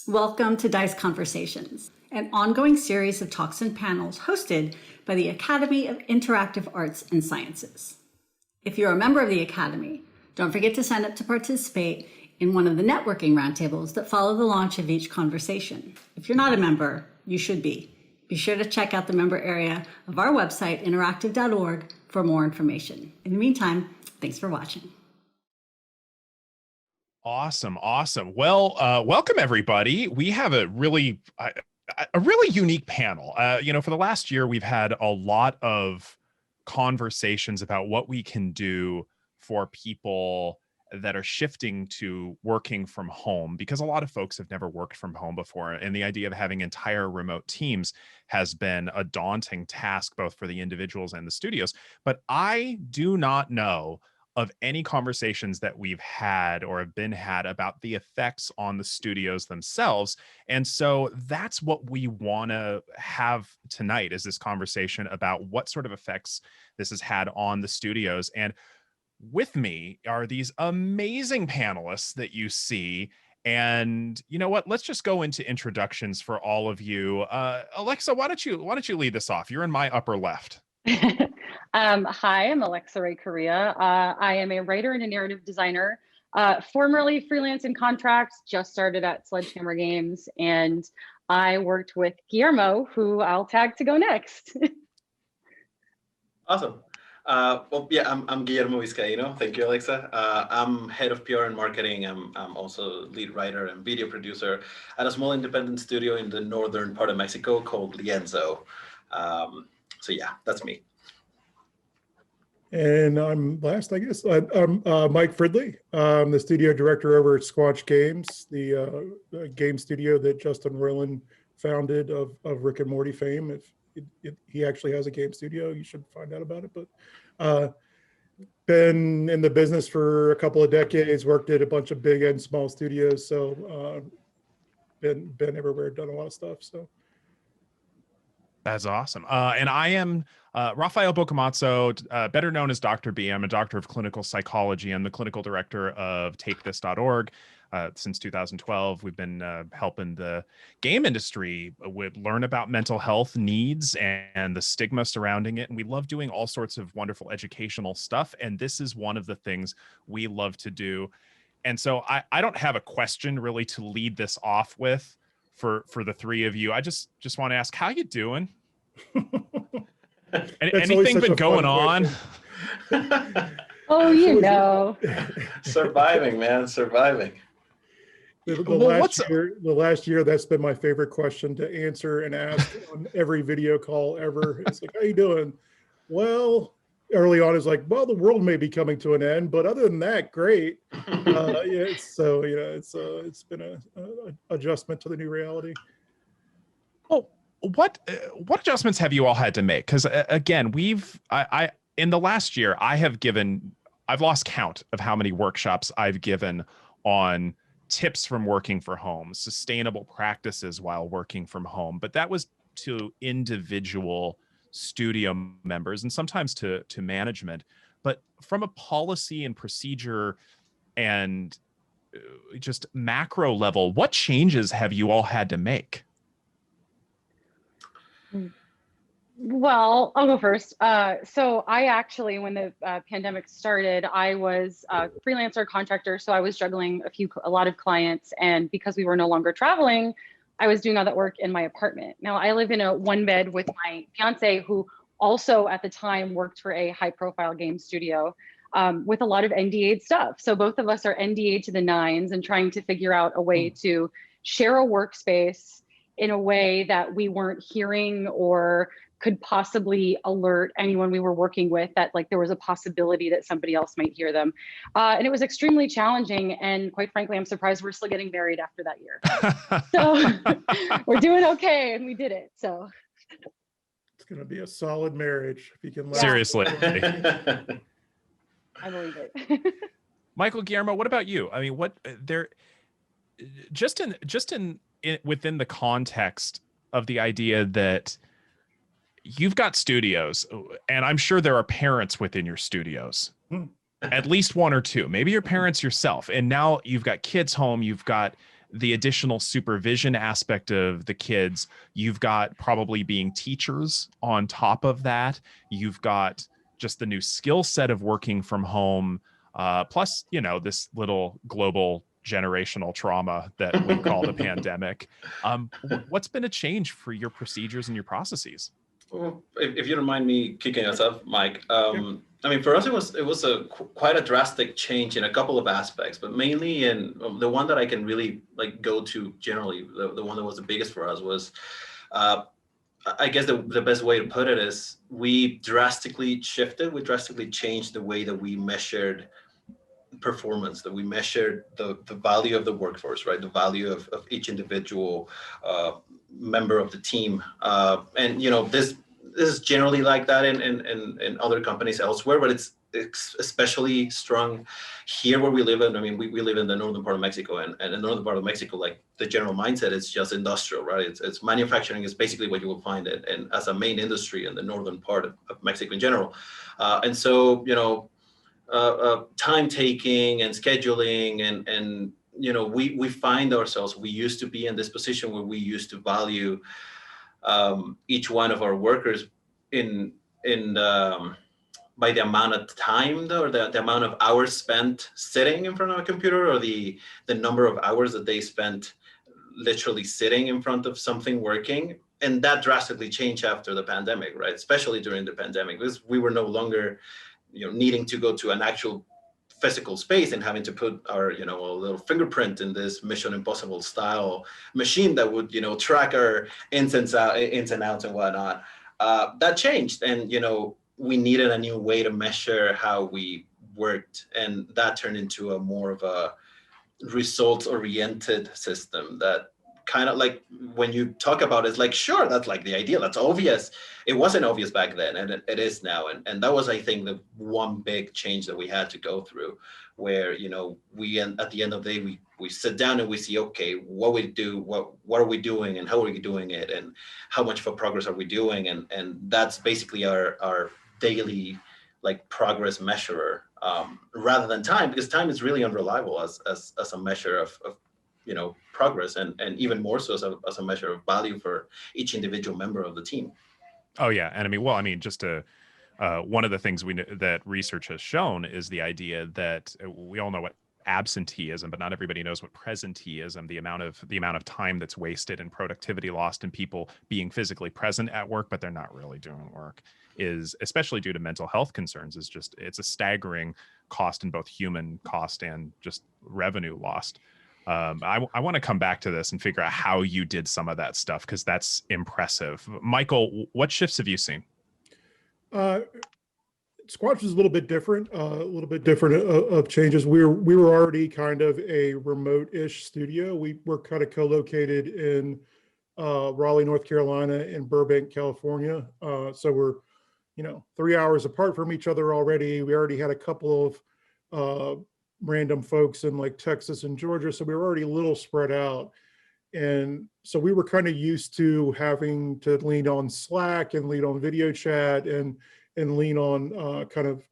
Welcome to D.I.C.E Conversations, an ongoing series of talks and panels hosted by the Academy of Interactive Arts and Sciences. If you're a member of the Academy, don't forget to sign up to participate in one of the networking roundtables that follow the launch of each conversation. If you're not a member, you should be. Be sure to check out the member area of our website, interactive.org, for more information. In the meantime, thanks for watching. Awesome. Well, welcome everybody. We have a really unique panel. For the last year, we've had a lot of conversations about what we can do for people that are shifting to working from home, because a lot of folks have never worked from home before. And the idea of having entire remote teams has been a daunting task, both for the individuals and the studios. But I do not know of any conversations that we've had or have been had about the effects on the studios themselves. And so that's what we want to have tonight, is this conversation about what sort of effects this has had on the studios. And with me are these amazing panelists that you see. And you know what? Let's just go into introductions for all of you. Alexa, why don't you lead this off? You're in my upper left. Hi, I'm Alexa Ray Correa. I am a writer and a narrative designer, formerly freelance in contracts, just started at Sledgehammer Games, and I worked with Guillermo, who I'll tag to go next. Awesome. I'm Guillermo Vizcaíno. Thank you, Alexa. I'm head of PR and marketing. I'm also lead writer and video producer at a small independent studio in the northern part of Mexico called Lienzo. So yeah, that's me. And I'm last, I guess. I'm Mike Fridley. I'm the studio director over at Squatch Games, the game studio that Justin Roiland founded of Rick and Morty fame. If he actually has a game studio, you should find out about it. But been in the business for a couple of decades, worked at a bunch of big and small studios. So been everywhere, done a lot of stuff. So. That's awesome. And I am Rafael Bocamazzo, better known as Dr. B. I'm a doctor of clinical psychology. I'm the clinical director of TakeThis.org. Since 2012, we've been helping the game industry learn about mental health needs and the stigma surrounding it. And we love doing all sorts of wonderful educational stuff. And this is one of the things we love to do. And so I don't have a question really to lead this off with for the three of you. I just want to ask, how you doing? Anything been going on? Oh, you know. Surviving, man, surviving. The last year, that's been my favorite question to answer and ask on every video call ever. It's like, how you doing? Well, early on, it's like, well, the world may be coming to an end, but other than that, great. It's been a adjustment to the new reality. Oh, what adjustments have you all had to make? Because again, I in the last year, I've lost count of how many workshops I've given on tips from working from home, sustainable practices while working from home. But that was to individual studio members and sometimes to management. But from a policy and procedure and just macro level, what changes have you all had to make? Well, I'll go first. So I actually, when the pandemic started, I was a freelancer contractor. So I was juggling a lot of clients. And because we were no longer traveling, I was doing all that work in my apartment. Now I live in a one bed with my fiance, who also at the time worked for a high profile game studio with a lot of NDA'd stuff. So both of us are NDA'd to the nines and trying to figure out a way to share a workspace in a way that we weren't hearing or could possibly alert anyone we were working with that like there was a possibility that somebody else might hear them. And it was extremely challenging. And quite frankly, I'm surprised we're still getting married after that year. So we're doing okay, and we did it. So it's going to be a solid marriage if you can laugh. Seriously. I believe it. Michael, Guillermo, what about you? I mean, within the context of the idea that you've got studios, and I'm sure there are parents within your studios, at least one or two, maybe your parents yourself. And now you've got kids home, you've got the additional supervision aspect of the kids. You've got probably being teachers on top of that. You've got just the new skill set of working from home, plus, you know, this little global generational trauma that we call the pandemic. What's been a change for your procedures and your processes? Well, if you don't mind me kicking us off, Mike, I mean, for us, it was quite a drastic change in a couple of aspects, but mainly in the one that I can really like go to generally, the one that was the biggest for us was, I guess the best way to put it is we drastically changed the way that we measured performance, that we measured the value of the workforce, right? The value of each individual member of the team. And, you know, this is generally like that in other companies elsewhere, but it's especially strong here where we live in. I mean, we live in the northern part of Mexico, and in the northern part of Mexico, like the general mindset is just industrial, right? It's manufacturing is basically what you will find it, and as a main industry in the northern part of Mexico in general. And so, you know, time taking and scheduling and you know, we find ourselves, we used to be in this position where we used to value each one of our workers in by the amount of time or the amount of hours spent sitting in front of a computer, or the number of hours that they spent literally sitting in front of something working. And that drastically changed after the pandemic, right? Especially during the pandemic, because we were no longer, you know, needing to go to an actual physical space and having to put our, you know, a little fingerprint in this Mission Impossible style machine that would, you know, track our ins and outs and whatnot. That changed, and you know, we needed a new way to measure how we worked, and that turned into a more of a results-oriented system that kind of like when you talk about it, it's like, sure, that's like the idea, that's obvious. It wasn't obvious back then, and it is now. And that was, I think, the one big change that we had to go through, where, you know, we at the end of the day, we sit down and we see, okay, what we do, what are we doing, and how are we doing it, and how much of a progress are we doing, and that's basically our daily like progress measurer, rather than time, because time is really unreliable as a measure of you know, progress, and even more so as a measure of value for each individual member of the team. Oh yeah, and I mean, just to one of the things that research has shown is the idea that we all know what absenteeism, but not everybody knows what presenteeism, the amount of time that's wasted and productivity lost, and people being physically present at work but they're not really doing work, is, especially due to mental health concerns, is just, it's a staggering cost in both human cost and just revenue lost. I want to come back to this and figure out how you did some of that stuff, because that's impressive. Michael, what shifts have you seen? Squatch is a little bit different of changes. We were already kind of a remote-ish studio. We were kind of co-located in Raleigh, North Carolina, and Burbank, California. So we're, you know, 3 hours apart from each other already. We already had a couple of random folks in like Texas and Georgia, so we were already a little spread out. And so we were kind of used to having to lean on Slack and lean on video chat and lean on kind of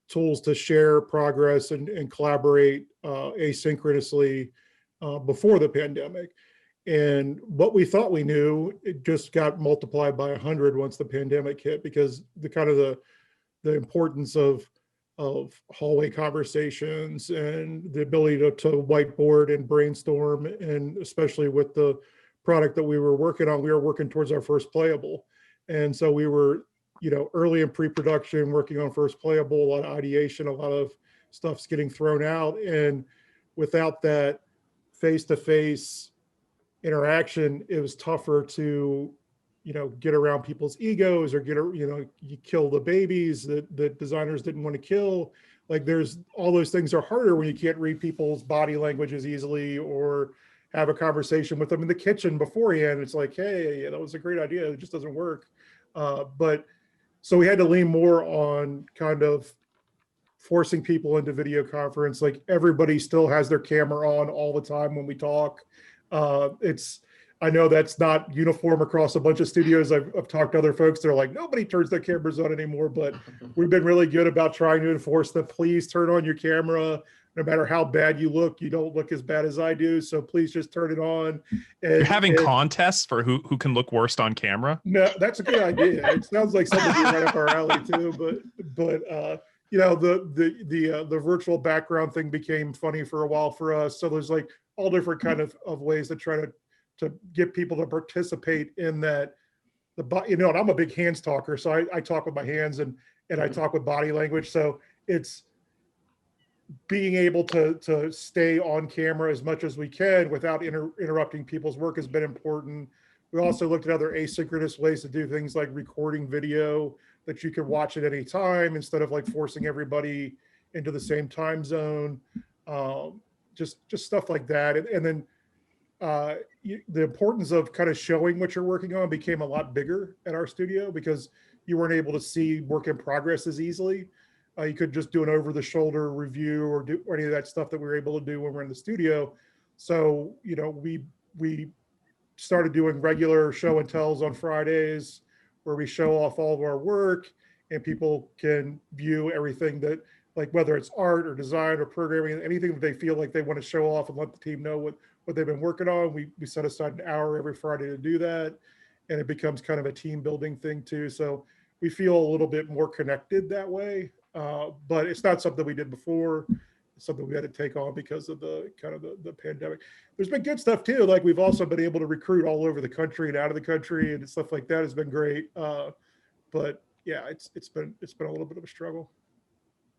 tools to share progress and collaborate asynchronously before the pandemic. And what we thought we knew, it just got multiplied by 100 once the pandemic hit, because the importance of hallway conversations and the ability to whiteboard and brainstorm, and especially with the product that we were working towards our first playable. And so we were, you know, early in pre-production, working on first playable, a lot of ideation, a lot of stuff's getting thrown out. And without that face-to-face interaction, it was tougher to, you know, get around people's egos, or you kill the babies that designers didn't want to kill. Like, there's all those things are harder when you can't read people's body languages easily, or have a conversation with them in the kitchen beforehand. It's like, hey, that was a great idea, it just doesn't work. But so we had to lean more on kind of forcing people into video conference. Like, everybody still has their camera on all the time when we talk. I know that's not uniform across a bunch of studios. I've talked to other folks. They're like, nobody turns their cameras on anymore, but we've been really good about trying to enforce the please turn on your camera. no matter how bad you look, you don't look as bad as I do. So please just turn it on. And You're having contests for who can look worst on camera? no, that's a good idea. It sounds like something right up our alley too. But you know, the virtual background thing became funny for a while for us. So there's like all different kind of ways to try to get people to participate in that. You know, and I'm a big hands talker, so I talk with my hands and I talk with body language. So it's being able to stay on camera as much as we can without interrupting people's work has been important. We also looked at other asynchronous ways to do things like recording video that you can watch at any time instead of like forcing everybody into the same time zone. Just stuff like that. And then the importance of kind of showing what you're working on became a lot bigger at our studio because you weren't able to see work in progress as easily. You could just do an over-the-shoulder review or do any of that stuff that we were able to do when we're in the studio. So, you know, we started doing regular show and tells on Fridays where we show off all of our work and people can view everything that, like whether it's art or design or programming, anything that they feel like they want to show off and let the team know what they've been working on. We set aside an hour every Friday to do that. And it becomes kind of a team building thing too. So we feel a little bit more connected that way. But it's not something we did before. It's something we had to take on because of the kind of the pandemic. There's been good stuff too. Like we've also been able to recruit all over the country and out of the country and stuff like that has been great. But yeah, it's been a little bit of a struggle.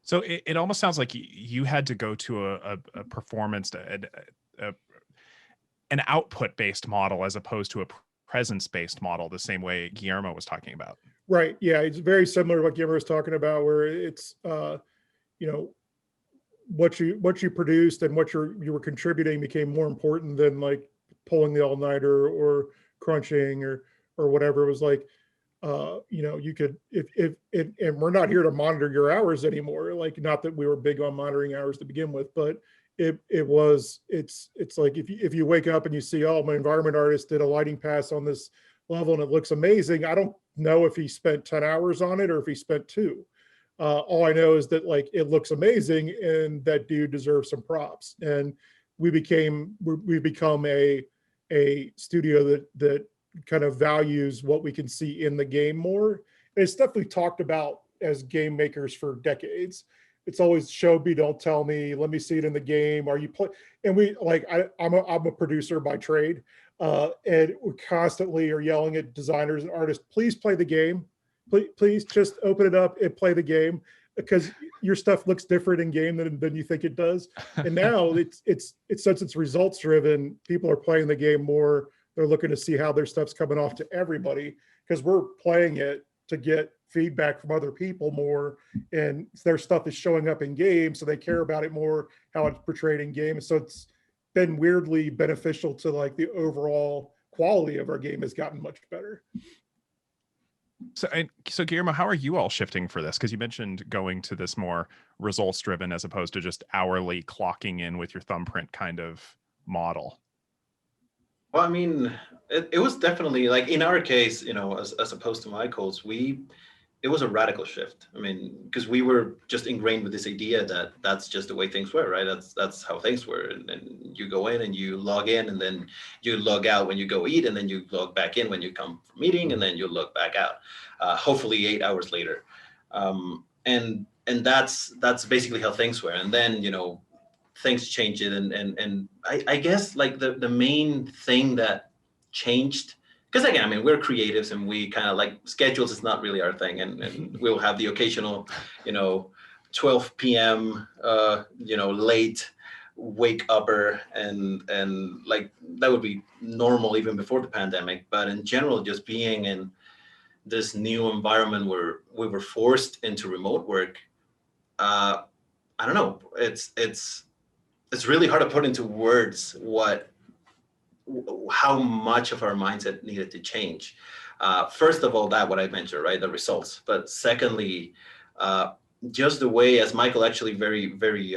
So it almost sounds like you had to go to a performance, an output-based model as opposed to a presence-based model, the same way Guillermo was talking about. Right. Yeah, it's very similar to what Guillermo was talking about, where it's you know, what you produced and what you were contributing became more important than like pulling the all-nighter or crunching or whatever. It was like you know, you could if and we're not here to monitor your hours anymore. Like, not that we were big on monitoring hours to begin with, but it's like if you wake up and you see, oh, my environment artist did a lighting pass on this level and it looks amazing. I don't know if he spent 10 hours on it or if he spent 2. All I know is that like it looks amazing and that dude deserves some props. And we've become a studio that kind of values what we can see in the game more. And it's definitely talked about as game makers for decades. It's always show me, don't tell me. Let me see it in the game. Are you play? And we like I'm a producer by trade, and we constantly are yelling at designers and artists, please play the game. Please just open it up and play the game because your stuff looks different in game than you think it does. And now it's since it's results driven, people are playing the game more. They're looking to see how their stuff's coming off to everybody because we're playing it to get feedback from other people more, and their stuff is showing up in game, so they care about it more, how it's portrayed in game. So it's been weirdly beneficial to like the overall quality of our game has gotten much better. So Guillermo, how are you all shifting for this? Because you mentioned going to this more results driven as opposed to just hourly clocking in with your thumbprint kind of model. Well, I mean, it was definitely like in our case, you know, as opposed to Michael's, it was a radical shift. I mean, because we were just ingrained with this idea that that's just the way things were, right? That's how things were. And you go in and you log in and then you log out when you go eat and then you log back in when you come from meeting and then you log back out, hopefully 8 hours later. And that's basically how things were. And then, you know, things changed it. And I guess like the main thing that changed, because again, I mean, we're creatives and we kind of like schedules is not really our thing. And we'll have the occasional, you know, 12 p.m., you know, late wake upper and like that would be normal even before the pandemic. But in general, just being in this new environment where we were forced into remote work, I don't know, it's really hard to put into words how much of our mindset needed to change. First of all, what I mentioned, right, the results. But secondly, just the way, as Michael actually very, very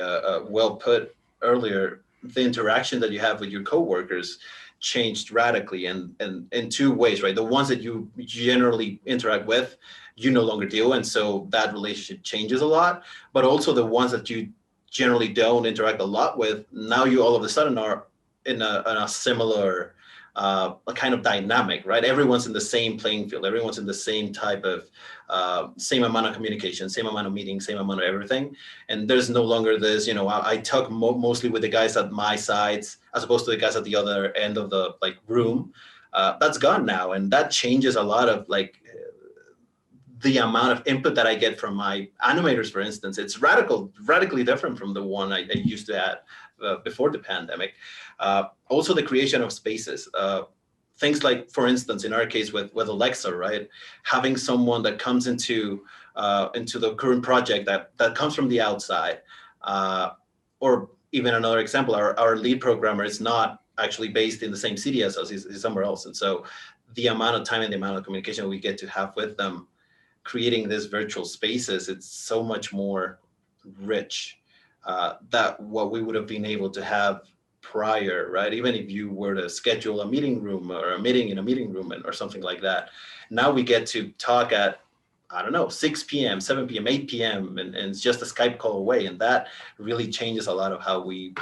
well put earlier, the interaction that you have with your coworkers changed radically, and in 2 ways, right? The ones that you generally interact with, you no longer do, and so that relationship changes a lot. But also the ones that you generally don't interact a lot with, now you all of a sudden are in a similar a kind of dynamic, right? Everyone's in the same playing field. Everyone's in the same type of, same amount of communication, same amount of meetings, same amount of everything. And there's no longer this, I talk mostly with the guys at my sides as opposed to the guys at the other end of the room. That's gone now. And that changes a lot of the amount of input that I get from my animators, for instance. It's radically different from the one I used to have before the pandemic. Also the creation of spaces. Things like, for instance, in our case with Alexa, right? Having someone that comes into the current project that comes from the outside, or even another example, our lead programmer is not actually based in the same city as us, he's somewhere else. And so the amount of time and the amount of communication we get to have with them, creating these virtual spaces, it's so much more rich that what we would have been able to have prior, right? Even if you were to schedule a meeting room or a meeting in a meeting room or something like that, now we get to talk at, I don't know, 6 p.m., 7 p.m., 8 p.m., and it's just a Skype call away. And that really changes a lot of how we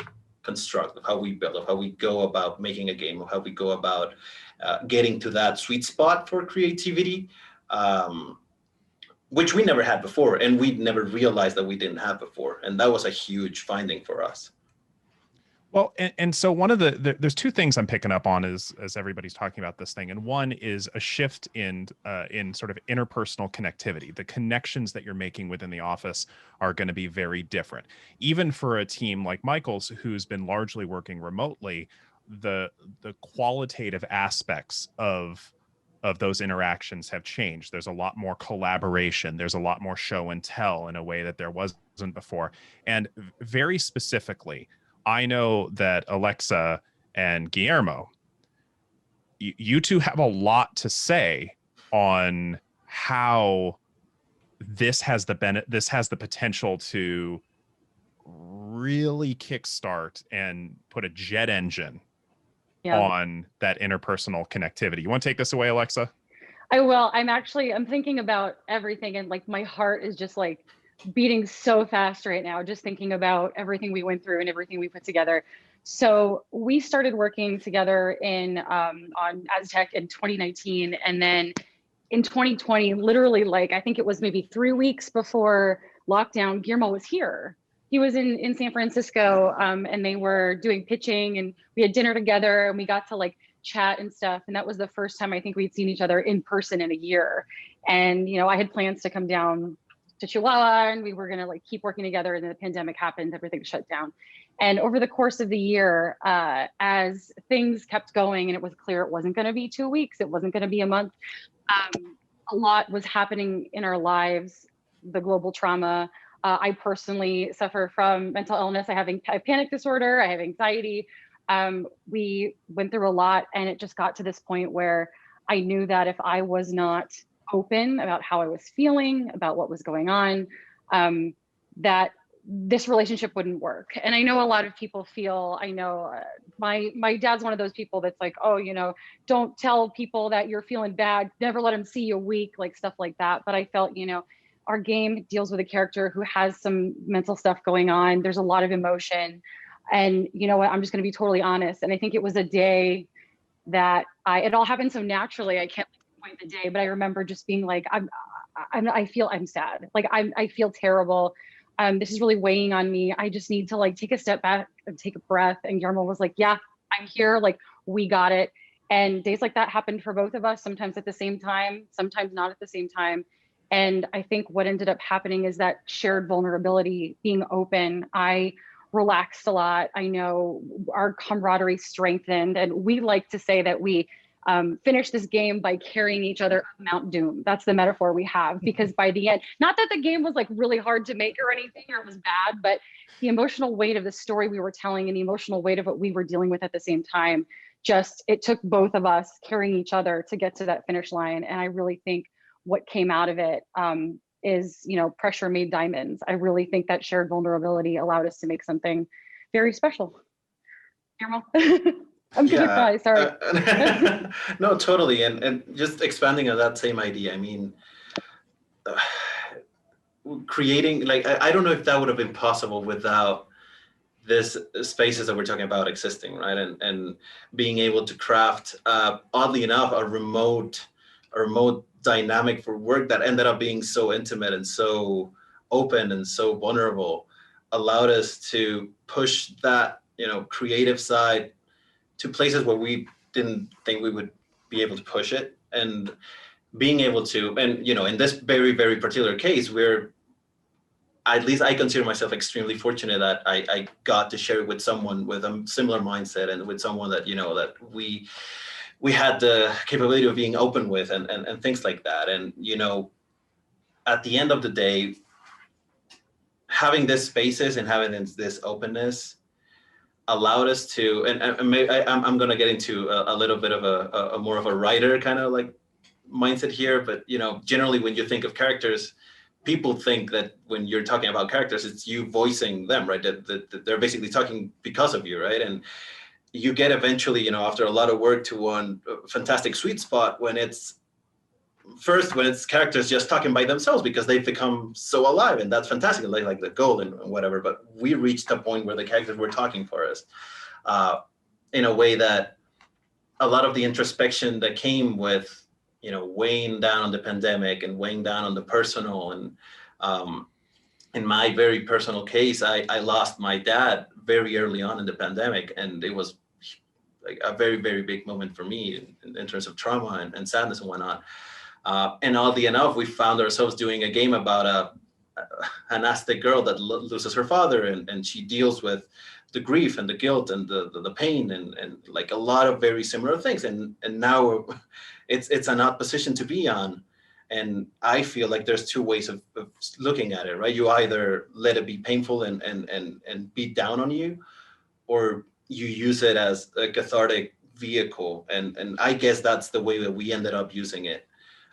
construct, of how we build, of how we go about making a game, of how we go about getting to that sweet spot for creativity, which we never had before, and we'd never realized that we didn't have before. And that was a huge finding for us. Well, and so one of there's two things I'm picking up on as everybody's talking about this thing, and one is a shift in sort of interpersonal connectivity. The connections that you're making within the office are going to be very different. Even for a team like Michael's, who's been largely working remotely, the qualitative aspects of those interactions have changed. There's a lot more collaboration. There's a lot more show and tell in a way that there wasn't before. And very specifically, I know that Alexa and Guillermo, you two have a lot to say on how this has the potential to really kickstart and put a jet engine on that interpersonal connectivity. You want to take this away, Alexa? I will. I'm thinking about everything, and my heart is just beating so fast right now, just thinking about everything we went through and everything we put together. So we started working together on Aztec in 2019, and then in 2020, literally I think it was maybe 3 weeks before lockdown, Guillermo was here. He was in San Francisco, and they were doing pitching, and we had dinner together, and we got to chat and stuff. And that was the first time I think we'd seen each other in person in a year. And I had plans to come down to Chihuahua, and we were gonna keep working together, and then the pandemic happened, everything shut down. And over the course of the year, as things kept going and it was clear it wasn't gonna be 2 weeks, it wasn't gonna be a month, a lot was happening in our lives, the global trauma. I personally suffer from mental illness. I have panic disorder, I have anxiety. We went through a lot, and it just got to this point where I knew that if I was not open about how I was feeling, about what was going on, that this relationship wouldn't work. And I know a lot of people feel, my dad's one of those people that's oh, don't tell people that you're feeling bad, never let them see you weak, stuff like that. But I felt, our game deals with a character who has some mental stuff going on. There's a lot of emotion. And you know what, I'm just going to be totally honest. And I think it was a day that it all happened so naturally. I can't point the day, but I remember just being I'm sad. I feel terrible. This is really weighing on me. I just need to take a step back and take a breath. And Guillermo was like, yeah, I'm here. We got it. And days like that happened for both of us, sometimes at the same time, sometimes not at the same time. And I think what ended up happening is that shared vulnerability, being open. I relaxed a lot. I know our camaraderie strengthened, and we like to say that we finished this game by carrying each other up Mount Doom. That's the metaphor we have, because by the end, not that the game was really hard to make or anything, or it was bad, but the emotional weight of the story we were telling and the emotional weight of what we were dealing with at the same time, it took both of us carrying each other to get to that finish line. And I really think what came out of it is, pressure made diamonds. I really think that shared vulnerability allowed us to make something very special. Guillermo? I'm gonna cry, sorry. No, totally. And just expanding on that same idea, I mean, creating, like, I don't know if that would have been possible without this spaces that we're talking about existing, right? And being able to craft, oddly enough, a remote dynamic for work that ended up being so intimate and so open and so vulnerable, allowed us to push that, creative side to places where we didn't think we would be able to push it. And being able to, and in this very, very particular case, we're, at least I consider myself extremely fortunate that I got to share it with someone with a similar mindset, and with someone that, that we had the capability of being open with, and things like that. And, at the end of the day, having this spaces and having this openness allowed us to, and maybe I'm going to get into a little bit of a more of a writer kind of like mindset here, but generally when you think of characters, people think that when you're talking about characters, it's you voicing them, right? That they're basically talking because of you, right? And you get eventually, after a lot of work, to one fantastic sweet spot when it's characters just talking by themselves because they've become so alive, and that's fantastic, like the goal and whatever. But we reached a point where the characters were talking for us, in a way that a lot of the introspection that came with, weighing down on the pandemic and weighing down on the personal. And in my very personal case, I lost my dad very early on in the pandemic, and it was like a very, very big moment for me in terms of trauma and sadness and whatnot. And oddly enough, we found ourselves doing a game about an Aztec girl that loses her father, and she deals with the grief and the guilt and the pain and like a lot of very similar things. And now it's an odd position to be on. And I feel like there's two ways of looking at it, right? You either let it be painful and beat down on you, or you use it as a cathartic vehicle. And I guess that's the way that we ended up using it.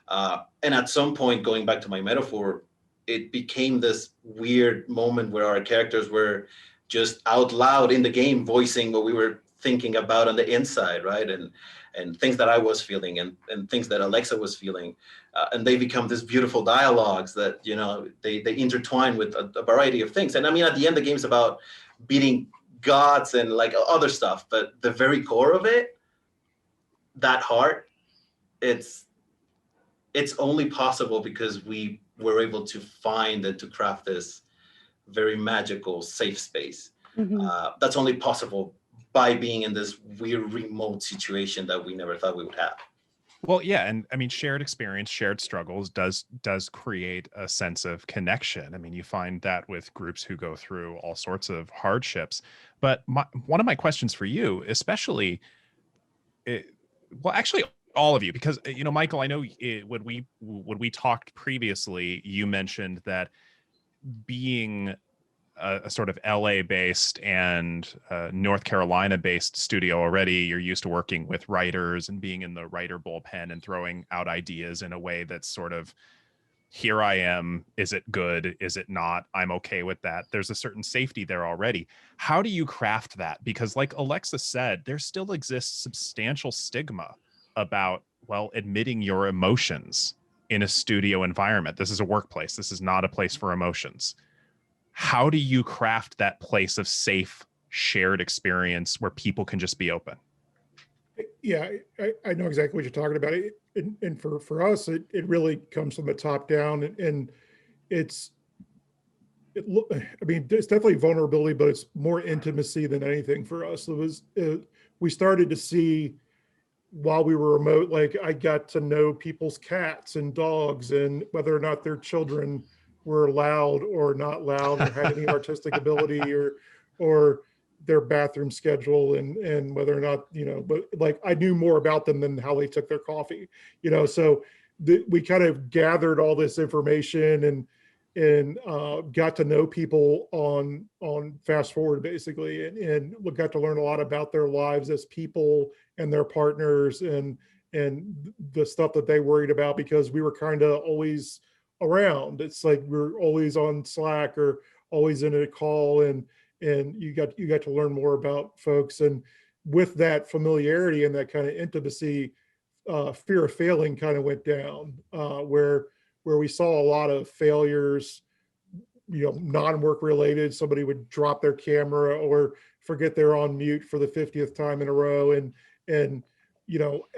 And at some point, going back to my metaphor, it became this weird moment where our characters were just out loud in the game voicing what we were thinking about on the inside, right? And things that I was feeling, and things that Alexa was feeling. And they become this beautiful dialogues that, they intertwine with a variety of things. And I mean, at the end, the game's about beating gods and like other stuff, but the very core of it, that heart, it's only possible because we were able to find and to craft this very magical safe space. That's only possible by being in this weird remote situation that we never thought we would have. Well, yeah, and I mean, shared experience, shared struggles does create a sense of connection. I mean, you find that with groups who go through all sorts of hardships. But one of my questions for you, especially, well, actually, all of you, because Michael, I know when we talked previously, you mentioned that being a sort of LA based and North Carolina based studio already, you're used to working with writers and being in the writer bullpen and throwing out ideas in a way that's sort of, here I am, is it good, is it not, I'm okay with that. There's a certain safety there already. How do you craft that? Because like Alexa said, there still exists substantial stigma about, well, admitting your emotions in a studio environment. This is a workplace. This is not a place for emotions. How do you craft that place of safe, shared experience where people can just be open? Yeah, I know exactly what you're talking about. And for us, it really comes from the top down, and I mean, there's definitely vulnerability, but it's more intimacy than anything for us. We started to see, while we were remote, like I got to know people's cats and dogs and whether or not their children were loud or not loud or had any artistic ability or their bathroom schedule and whether or not, but like I knew more about them than how they took their coffee, so we kind of gathered all this information and got to know people on fast forward basically, and we got to learn a lot about their lives as people and their partners and the stuff that they worried about, because we were kind of always around. It's like we're always on Slack or always in a call, and you got to learn more about folks. And with that familiarity and that kind of intimacy, fear of failing kind of went down, where we saw a lot of failures non-work related. Somebody would drop their camera or forget they're on mute for the 50th time in a row. And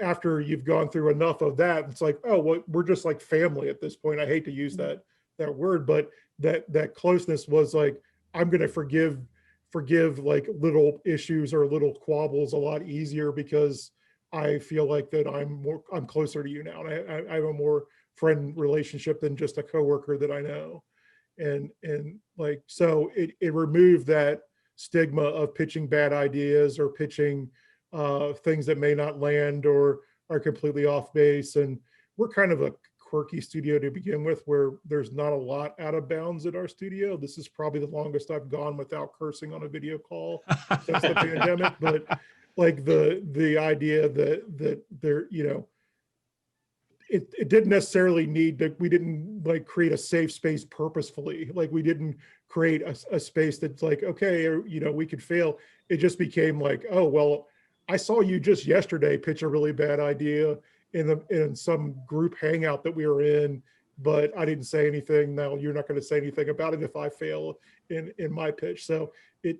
after you've gone through enough of that, it's like, oh, well, we're just like family at this point. I hate to use that word, but that closeness was like, I'm going to forgive like little issues or little quabbles a lot easier because I feel like that I'm closer to you now. And I have a more friend relationship than just a coworker that I know. And like, so it removed that stigma of pitching bad ideas or pitching things that may not land or are completely off base. And we're kind of a quirky studio to begin with, where there's not a lot out of bounds at our studio. This is probably the longest I've gone without cursing on a video call since the pandemic. But like the idea that there, it didn't necessarily need that. We didn't like create a safe space purposefully. Like we didn't create a space that's like, okay, we could fail. It just became like, oh, well, I saw you just yesterday pitch a really bad idea in some group hangout that we were in, but I didn't say anything. Now you're not going to say anything about it if I fail in my pitch. So it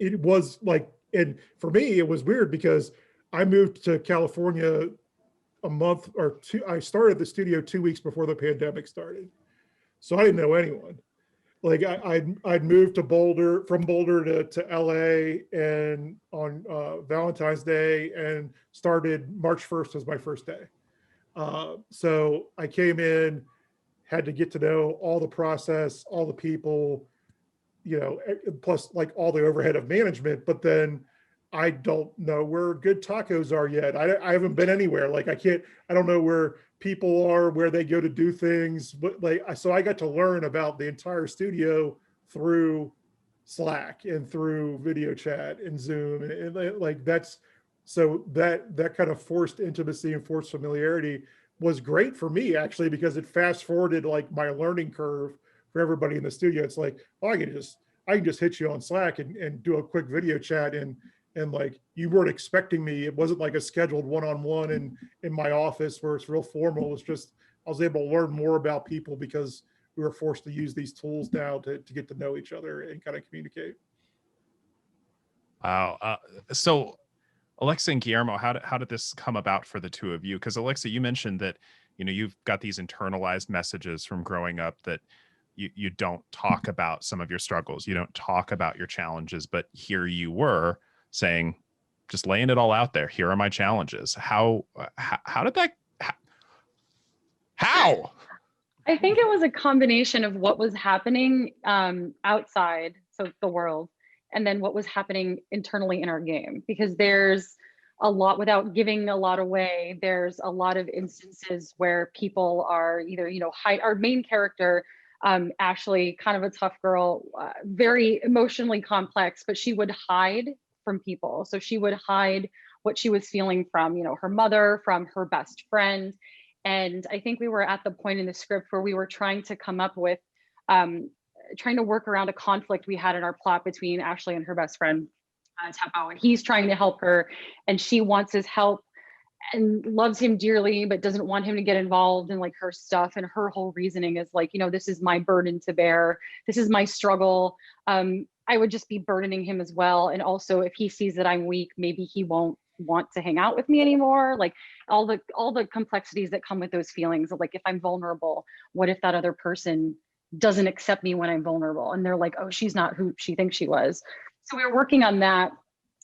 was like, and for me, it was weird because I moved to California a month or two. I started the studio 2 weeks before the pandemic started. So I didn't know anyone. Like I'd moved to from Boulder to LA and on Valentine's Day, and started March 1st as my first day. So I came in, had to get to know all the process, all the people, plus like all the overhead of management. But then I don't know where good tacos are yet. I haven't been anywhere. Like I don't know where people are, where they go to do things. But like, so I got to learn about the entire studio through Slack and through video chat and Zoom. And like so that kind of forced intimacy and forced familiarity was great for me, actually, because it fast forwarded like my learning curve for everybody in the studio. It's like, oh, I can just hit you on Slack and do a quick video chat, and like you weren't expecting me. It wasn't like a scheduled one-on-one in my office where it's real formal. It was just, I was able to learn more about people because we were forced to use these tools now to get to know each other and kind of communicate. Wow. So Alexa and Guillermo, how did this come about for the two of you? Because Alexa, you mentioned that, you've got these internalized messages from growing up that you don't talk about some of your struggles. You don't talk about your challenges, but here you were saying, just laying it all out there. Here are my challenges. How did that, how? I think it was a combination of what was happening outside, so the world, and then what was happening internally in our game. Because there's a lot, without giving a lot away, there's a lot of instances where people are either, our main character, Ashley, kind of a tough girl, very emotionally complex, but she would hide from people. So she would hide what she was feeling from, her mother, from her best friend. And I think we were at the point in the script where we were trying to come up with, trying to work around a conflict we had in our plot between Ashley and her best friend, Teppo. And he's trying to help her, and she wants his help and loves him dearly, but doesn't want him to get involved in like her stuff. And her whole reasoning is like, this is my burden to bear. This is my struggle. I would just be burdening him as well. And also, if he sees that I'm weak, maybe he won't want to hang out with me anymore. Like all the complexities that come with those feelings of like, if I'm vulnerable, what if that other person doesn't accept me when I'm vulnerable? And they're like, oh, she's not who she thinks she was. So we were working on that.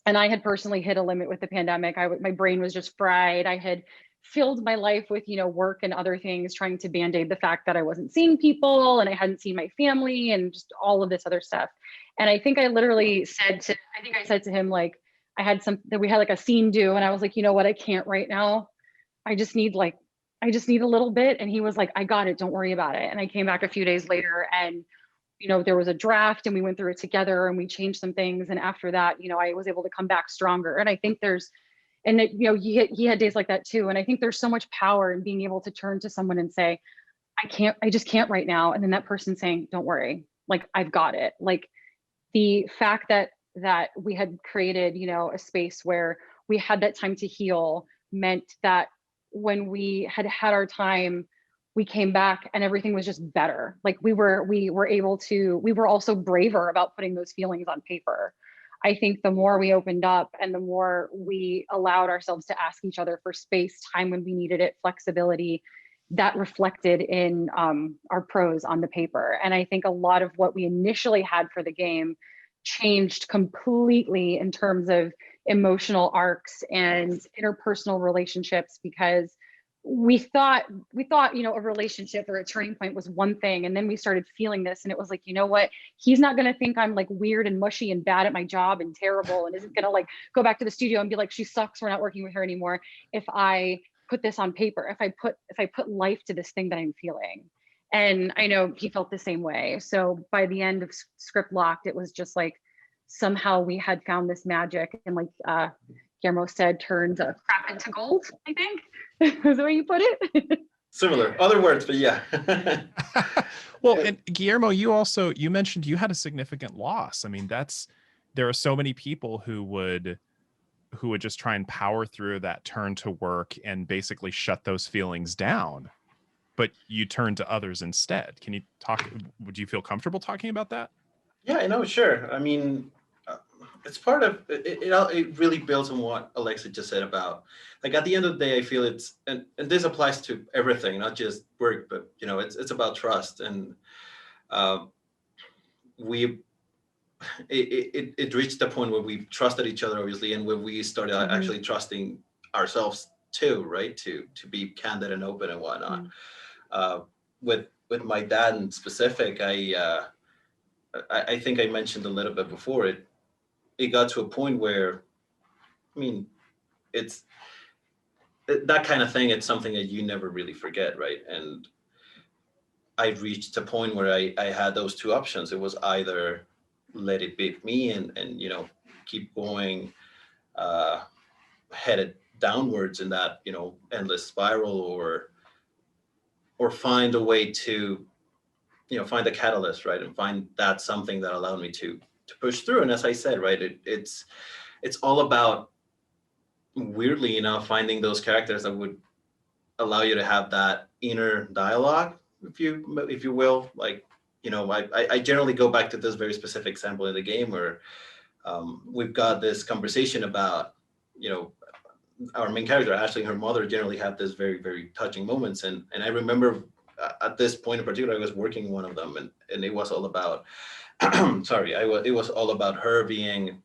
And I had personally hit a limit with the pandemic. My brain was just fried. I had filled my life with, work and other things, trying to band-aid the fact that I wasn't seeing people and I hadn't seen my family and just all of this other stuff. And I think I literally said to him, like, we had like a scene due, and I was like, you know what, I can't right now. I just need a little bit. And he was like, I got it, don't worry about it. And I came back a few days later, and there was a draft, and we went through it together, and we changed some things. And after that, I was able to come back stronger. And I think he had days like that too. And I think there's so much power in being able to turn to someone and say, I just can't right now. And then that person saying, don't worry, like, I've got it. Like the fact that we had created, a space where we had that time to heal meant that when we had our time, we came back and everything was just better. Like we were able to, we were also braver about putting those feelings on paper. I think the more we opened up and the more we allowed ourselves to ask each other for space, time when we needed it, flexibility, that reflected in our prose on the paper. And I think a lot of what we initially had for the game changed completely in terms of emotional arcs and interpersonal relationships, because we thought, you know, a relationship or a turning point was one thing, and then we started feeling this, and it was like, you know what, he's not going to think I'm like weird and mushy and bad at my job and terrible, and isn't going to like go back to the studio and be like, she sucks, we're not working with her anymore, if I put this on paper, if I put life to this thing that I'm feeling. And I know he felt the same way. So by the end of Script Locked, it was just like somehow we had found this magic, and like Guillermo said, turned crap into gold, I think. Is the way you put it? Similar, other words, but yeah. Well, and Guillermo, you mentioned you had a significant loss. I mean, there are so many people who would just try and power through that turn to work and basically shut those feelings down, but you turn to others instead. Can you talk, would you feel comfortable talking about that? Yeah, I know, sure. I mean, it's part of it. It really builds on what Alexa just said about, like, at the end of the day, I feel it's, and this applies to everything, not just work, but you know, it's about trust. And we it reached the point where we trusted each other, obviously, and where we started actually trusting ourselves too, right? To be candid and open and whatnot. With my dad in specific, I think I mentioned a little bit before, it got to a point where, I mean, it's that kind of thing. It's something that you never really forget, right? And I reached a point where I had those two options. It was either let it be me and you know, keep going, headed downwards in that, you know, endless spiral, or find a way to, you know, find a catalyst, right? And find that something that allowed me to push through. And as I said, right, it's all about, weirdly enough, finding those characters that would allow you to have that inner dialogue, if you will. Like, you know, I generally go back to this very specific example in the game where we've got this conversation about, you know, our main character, Ashley, and her mother generally have this very, very touching moments. And I remember at this point in particular, I was working one of them, and it was all about, it was all about her being,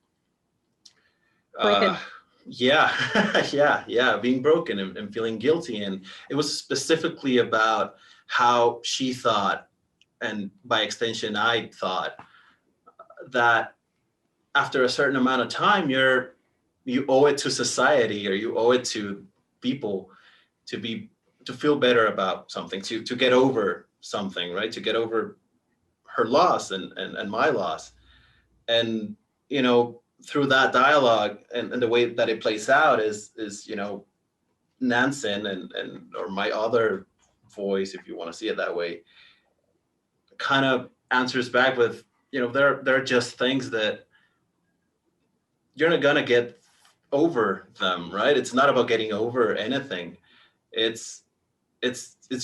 Broken. yeah, being broken and feeling guilty. And it was specifically about how she thought, and by extension, I thought, that after a certain amount of time, you owe it to society, or you owe it to people to feel better about something, to get over something, right? To get over her loss and my loss. And, you know, through that dialogue and the way that it plays out is, you know, Nansen and or my other voice, if you want to see it that way, kind of answers back with, you know, there are just things that you're not gonna get over them, right? It's not about getting over anything. It's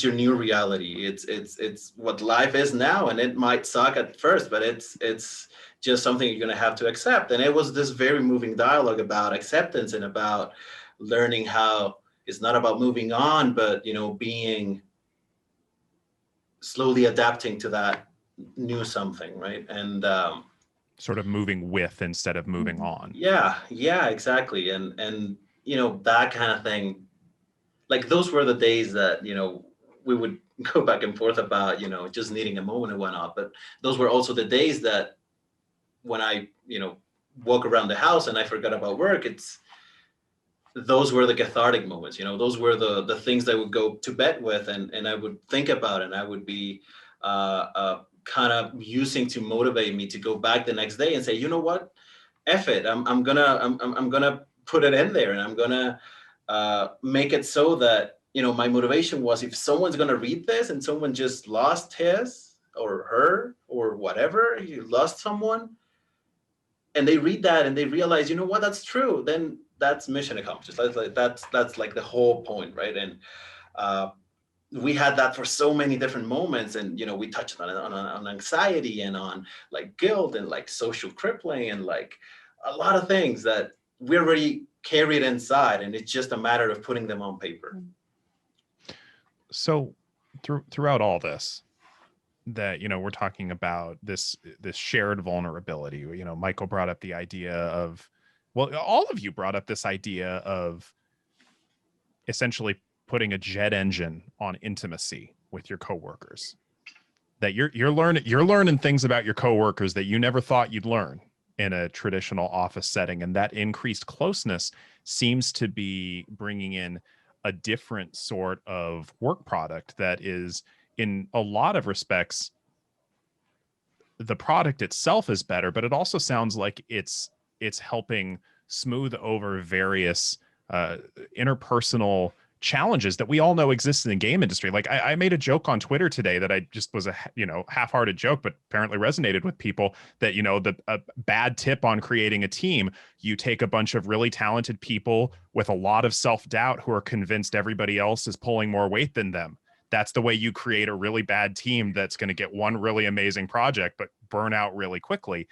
your new reality. It's what life is now, and it might suck at first, but it's just something you're gonna have to accept. And it was this very moving dialogue about acceptance and about learning how it's not about moving on, but, you know, being slowly adapting to that new something, right? And Sort of moving with instead of moving on. yeah, exactly. And you know, that kind of thing. Like, those were the days that, you know, we would go back and forth about, you know, just needing a moment and whatnot. But those were also the days that when I, you know, walk around the house and I forgot about work, those were the cathartic moments, you know, those were the things that I would go to bed with, and I would think about it, and I would be kind of using to motivate me to go back the next day and say, you know what, F it, I'm gonna put it in there, and I'm gonna make it so that, you know, my motivation was, if someone's gonna read this and someone just lost his or her or whatever, you lost someone, and they read that and they realize, you know what, that's true, then that's mission accomplished. That's like the whole point, right? And we had that for so many different moments, and we touched on anxiety and on like guilt and like social crippling and like a lot of things that we already carried inside, and it's just a matter of putting them on paper. So throughout all this, that we're talking about this shared vulnerability. Michael brought up the idea of, well, all of you brought up this idea of essentially putting a jet engine on intimacy with your coworkers. That you're learning things about your coworkers that you never thought you'd learn in a traditional office setting, and that increased closeness seems to be bringing in a different sort of work product that is, in a lot of respects, the product itself is better, but it also sounds like it's helping smooth over various interpersonal challenges that we all know exist in the game industry. Like I made a joke on Twitter today that I just was a half-hearted joke, but apparently resonated with people, that a bad tip on creating a team: you take a bunch of really talented people with a lot of self-doubt who are convinced everybody else is pulling more weight than them. That's the way you create a really bad team that's going to get one really amazing project but burn out really quickly.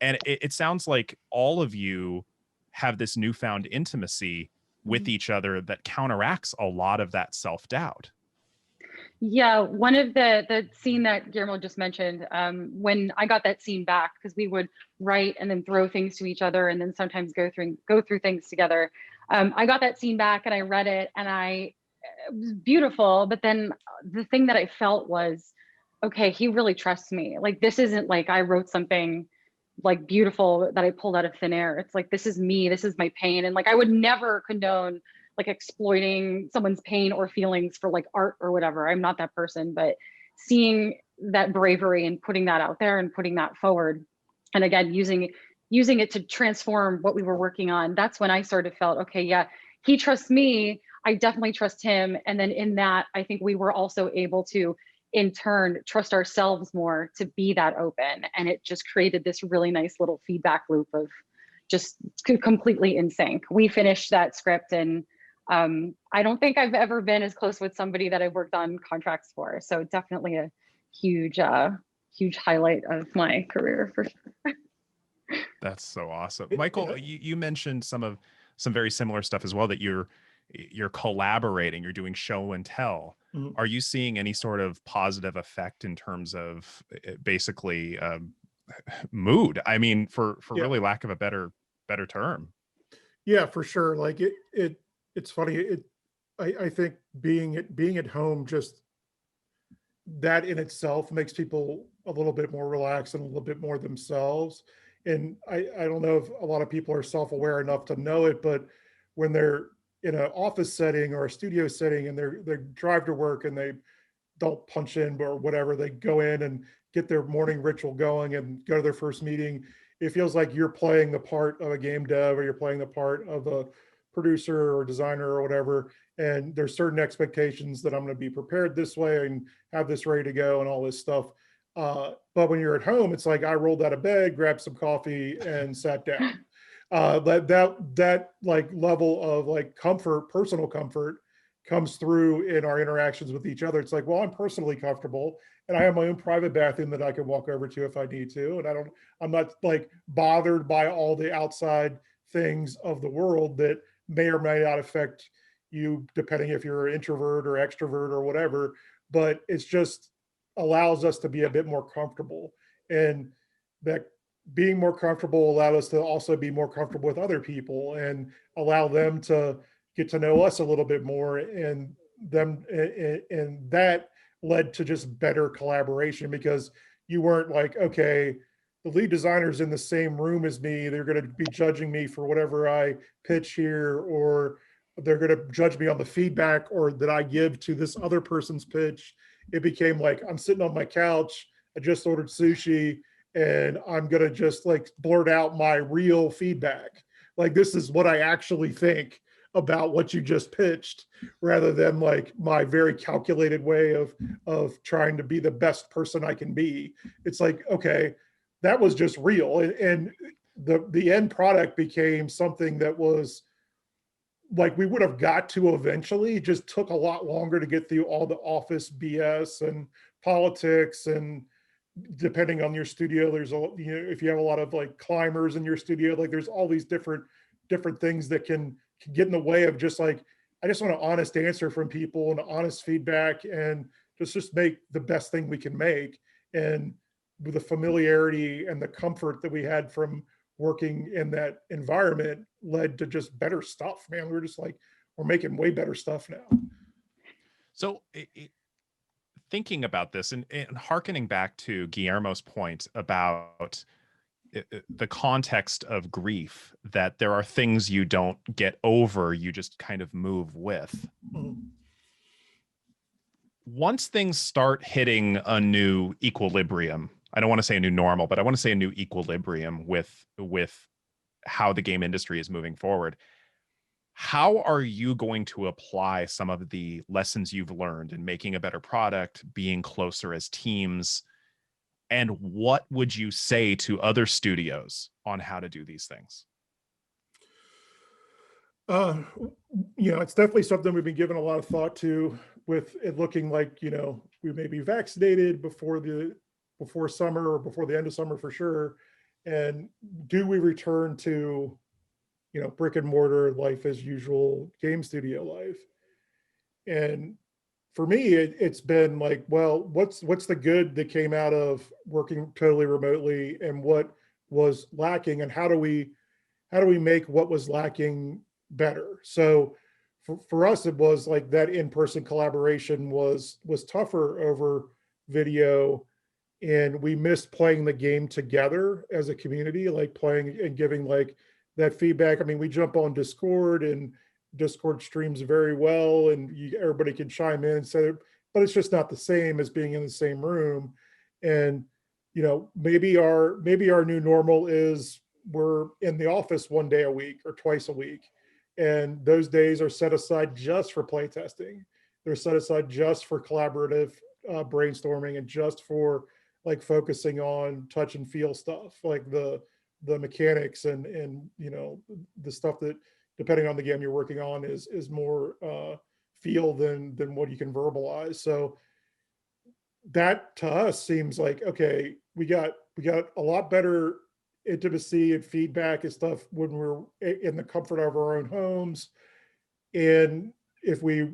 And it sounds like all of you have this newfound intimacy with each other that counteracts a lot of that self-doubt. Yeah, one of the scene that Guillermo just mentioned, when I got that scene back, because we would write and then throw things to each other and then sometimes go through things together. I got that scene back and I read it, and it was beautiful. But then the thing that I felt was, okay, he really trusts me. Like, this isn't like I wrote something like beautiful that I pulled out of thin air. It's like, this is me, this is my pain. And like, I would never condone like exploiting someone's pain or feelings for like art or whatever. I'm not that person, but seeing that bravery and putting that out there and putting that forward, and again, using it to transform what we were working on, that's when I sort of felt, okay, yeah, he trusts me, I definitely trust him. And then in that, I think we were also able to, in turn, trust ourselves more to be that open. And it just created this really nice little feedback loop of just completely in sync. We finished that script, and I don't think I've ever been as close with somebody that I've worked on contracts for. So definitely a huge highlight of my career for sure. That's so awesome. Michael, you mentioned some very similar stuff as well, that you're collaborating, you're doing show and tell. Mm-hmm. Are you seeing any sort of positive effect in terms of basically mood? I mean, for really lack of a better term. Yeah, for sure. Like it's funny. I think being at home, just that in itself makes people a little bit more relaxed and a little bit more themselves. And I don't know if a lot of people are self-aware enough to know it, but when they're in an office setting or a studio setting and they drive to work and they don't punch in or whatever, they go in and get their morning ritual going and go to their first meeting, it feels like you're playing the part of a game dev, or you're playing the part of a producer or designer or whatever. And there's certain expectations that I'm going to be prepared this way and have this ready to go and all this stuff. But when you're at home, it's like I rolled out of bed, grabbed some coffee, and sat down. That like level of like comfort, personal comfort, comes through in our interactions with each other. It's like, well, I'm personally comfortable, and I have my own private bathroom that I can walk over to if I need to, and I'm not like bothered by all the outside things of the world that may or may not affect you, depending if you're an introvert or extrovert or whatever. But it's just allows us to be a bit more comfortable, and that being more comfortable allowed us to also be more comfortable with other people and allow them to get to know us a little bit more, and that led to just better collaboration, because you weren't like, okay, the lead designer's in the same room as me, they're going to be judging me for whatever I pitch here, or they're going to judge me on the feedback or that I give to this other person's pitch. It became like, I'm sitting on my couch, I just ordered sushi, and I'm going to just like blurt out my real feedback. Like, this is what I actually think about what you just pitched, rather than like my very calculated way of trying to be the best person I can be. It's like, okay, that was just real. And the end product became something that was like we would have got to eventually. It just took a lot longer to get through all the office BS and politics, and depending on your studio, there's if you have a lot of like climbers in your studio, like there's all these different things that can get in the way of just like, I just want an honest answer from people and honest feedback, and just make the best thing we can make. And with the familiarity and the comfort that we had from working in that environment led to just better stuff, man. We're just like, we're making way better stuff now. So thinking about this and hearkening back to Guillermo's point about the context of grief, that there are things you don't get over, you just kind of move with. Once things start hitting a new equilibrium, I don't want to say a new normal, but I want to say a new equilibrium with how the game industry is moving forward. How are you going to apply some of the lessons you've learned in making a better product, being closer as teams? And what would you say to other studios on how to do these things? It's definitely something we've been giving a lot of thought to, with it looking like, we may be vaccinated before summer or before the end of summer for sure. And do we return to, brick and mortar life as usual, game studio life? And for me, it's been like, well, what's the good that came out of working totally remotely, and what was lacking, and how do we make what was lacking better? So for us, it was like that in-person collaboration was tougher over video, and we missed playing the game together as a community, like playing and giving like that feedback. I mean, we jump on Discord, and Discord streams very well, and everybody can chime in and say, but it's just not the same as being in the same room. And maybe our new normal is we're in the office one day a week or twice a week, and those days are set aside just for playtesting. They're set aside just for collaborative brainstorming, and just for like focusing on touch and feel stuff, like the mechanics and the stuff that, depending on the game you're working on, is more feel than what you can verbalize. So that to us seems like, okay, we got a lot better intimacy and feedback and stuff when we're in the comfort of our own homes. And if we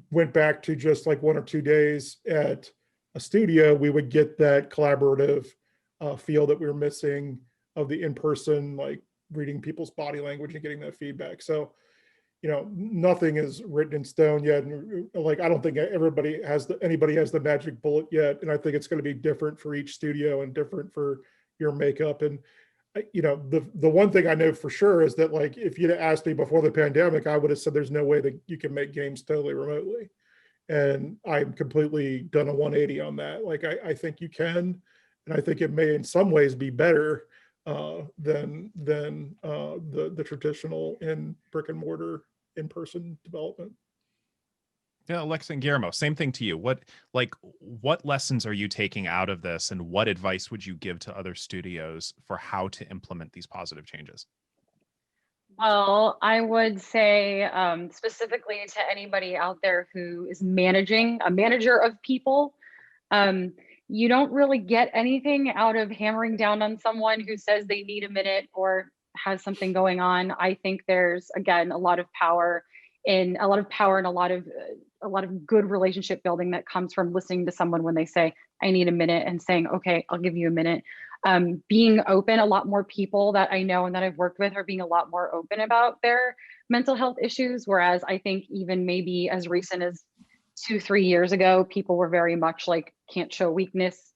went back to just like 1 or 2 days at a studio, we would get that collaborative feel that we were missing of the in-person, like reading people's body language and getting that feedback. So, nothing is written in stone yet. And like, I don't think anybody has the magic bullet yet. And I think it's going to be different for each studio and different for your makeup. And, the one thing I know for sure is that, like, if you'd asked me before the pandemic, I would have said there's no way that you can make games totally remotely. And I'm completely done a 180 on that. Like, I think you can, and I think it may in some ways be better than the traditional in brick and mortar in-person development. Yeah, Alexa and Guillermo, same thing to you. What lessons are you taking out of this, and what advice would you give to other studios for how to implement these positive changes? Well, I would say specifically to anybody out there who is a manager of people, you don't really get anything out of hammering down on someone who says they need a minute or has something going on. I think there's, again, a lot of power and a lot of good relationship building that comes from listening to someone when they say, I need a minute, and saying, okay, I'll give you a minute. Being open. A lot more people that I know and that I've worked with are being a lot more open about their mental health issues. Whereas I think even maybe as recent as 2-3 years ago, people were very much like, can't show weakness,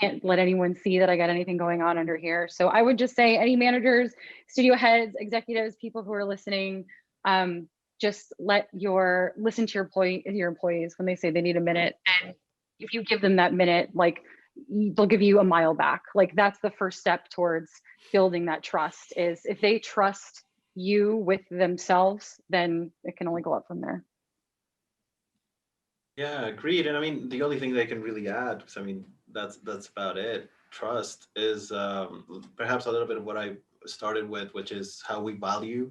can't let anyone see that I got anything going on under here. So I would just say, any managers, studio heads, executives, people who are listening, just listen to your employees when they say they need a minute. And if you give them that minute, like, they'll give you a mile back. Like, that's the first step towards building that trust. Is if they trust you with themselves, then it can only go up from there. Yeah, agreed. And I mean, the only thing they can really add, because I mean, that's about it. Trust is perhaps a little bit of what I started with, which is how we value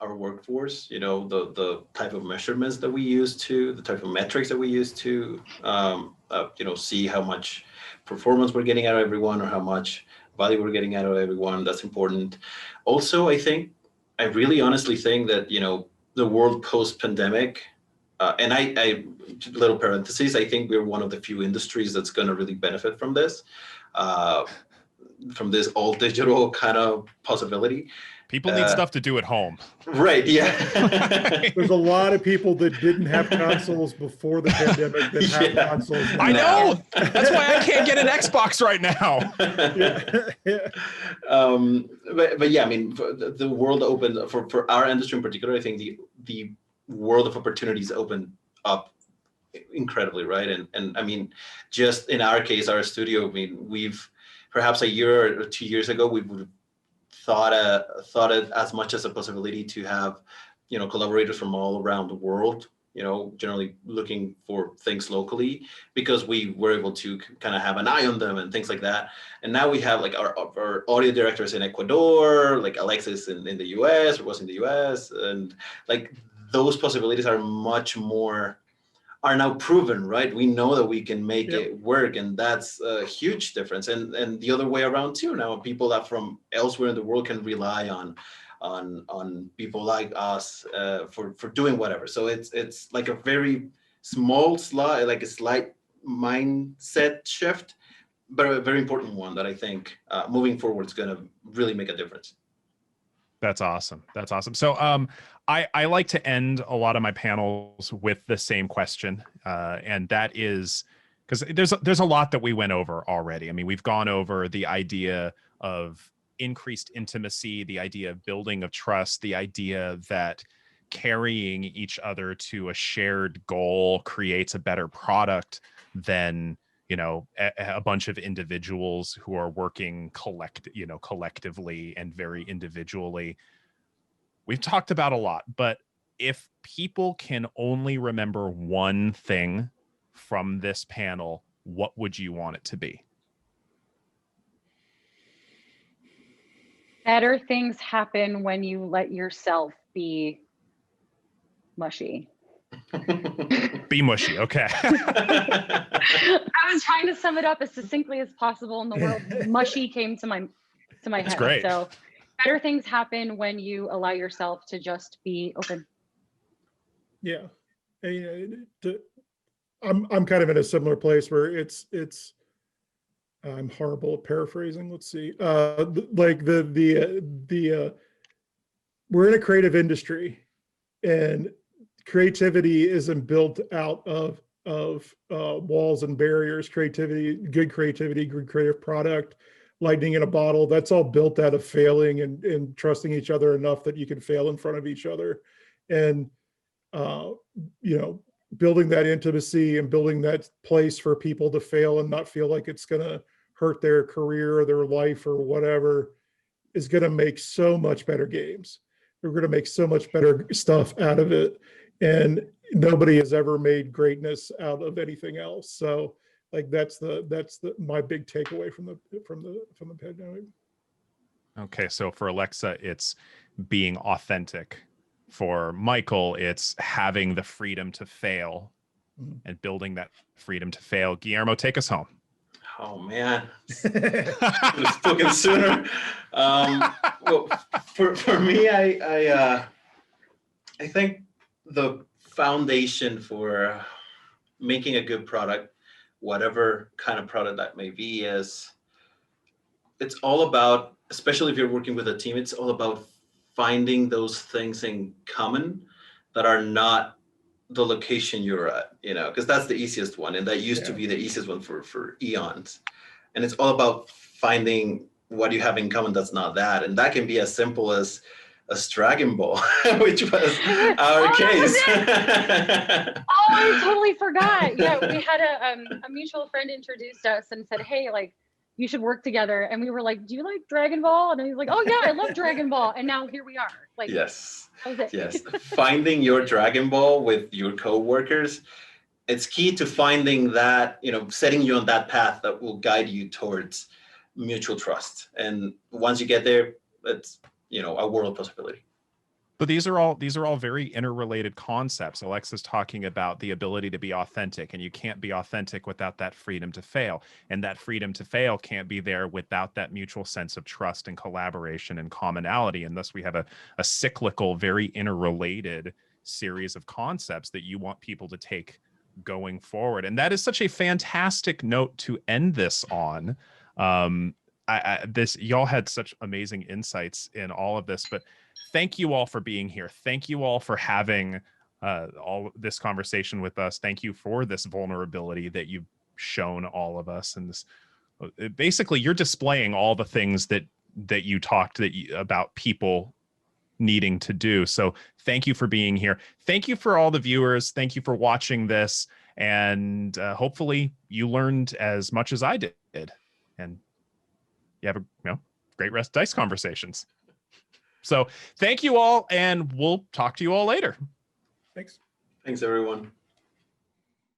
our workforce, the type of measurements that we use the type of metrics that we use to, see how much performance we're getting out of everyone or how much value we're getting out of everyone. That's important. Also, I really honestly think that, the world post-pandemic, and little parentheses, I think we're one of the few industries that's going to really benefit from this all digital kind of possibility. People need stuff to do at home. Right. Yeah. There's a lot of people that didn't have consoles before the pandemic that have consoles now. I know. That's why I can't get an Xbox right now. But yeah, I mean, the world opened for our industry in particular. I think the world of opportunities opened up incredibly, right? And I mean, just in our case, our studio, I mean, we've perhaps a year or 2 years ago, we would have thought it as much as a possibility to have, collaborators from all around the world, generally looking for things locally, because we were able to kind of have an eye on them and things like that. And now we have like our audio directors in Ecuador, like Alexis in the US, or was in the US, and like those possibilities are now proven, right? We know that we can make it work, and that's a huge difference. And the other way around too. Now people that from elsewhere in the world can rely on people like us for doing whatever. So it's like a very slight mindset shift, but a very important one that I think moving forward is going to really make a difference. That's awesome. That's awesome. So I like to end a lot of my panels with the same question. And that is, because there's a lot that we went over already. I mean, we've gone over the idea of increased intimacy, the idea of building of trust, the idea that carrying each other to a shared goal creates a better product than, a bunch of individuals who are working collectively and very individually. We've talked about a lot, but if people can only remember one thing from this panel, what would you want it to be? Better things happen when you let yourself be mushy. Be mushy. Okay. I was trying to sum it up as succinctly as possible, and the word mushy came to my That's head. great. So better things happen when you allow yourself to just be open. Yeah. I'm kind of in a similar place where it's I'm horrible at paraphrasing. Let's see. Like we're in a creative industry, and creativity isn't built out of walls and barriers. Good creative product, lightning in a bottle. That's all built out of failing and trusting each other enough that you can fail in front of each other, and building that intimacy and building that place for people to fail and not feel like it's going to hurt their career or their life or whatever is going to make so much better games. We're going to make so much better stuff out of it. And nobody has ever made greatness out of anything else. So like that's my big takeaway from the pandemic. Okay, so for Alexa, it's being authentic. For Michael, it's having the freedom to fail and building that freedom to fail. Guillermo, take us home. Oh man, should have spoken sooner. Well, for me, I think the foundation for making a good product, whatever kind of product that may be, is it's all about, especially if you're working with a team, it's all about finding those things in common that are not the location you're at, because that's the easiest one. And that used to be the easiest one for eons. And it's all about finding what you have in common that's not that. And that can be as simple as Dragon Ball, which was our case. I totally forgot. Yeah, we had a mutual friend introduced us and said, hey, like, you should work together. And we were like, do you like Dragon Ball? And he was like, oh yeah, I love Dragon Ball. And now here we are. Like, yes, that was it. Yes. Finding your Dragon Ball with your coworkers, it's key to finding that, setting you on that path that will guide you towards mutual trust. And once you get there, it's, a world of possibility. But these are all very interrelated concepts. Alexa's talking about the ability to be authentic, and you can't be authentic without that freedom to fail. And that freedom to fail can't be there without that mutual sense of trust and collaboration and commonality. And thus we have a cyclical, very interrelated series of concepts that you want people to take going forward. And that is such a fantastic note to end this on. Y'all had such amazing insights in all of this, but thank you all for being here. Thank you all for having all this conversation with us. Thank you for this vulnerability that you've shown all of us. And this, basically, you're displaying all the things that you talked about people needing to do. So thank you for being here. Thank you for all the viewers. Thank you for watching this. And hopefully you learned as much as I did. And you have a great rest of Dice Conversations. So thank you all, and we'll talk to you all later. Thanks. Thanks, everyone.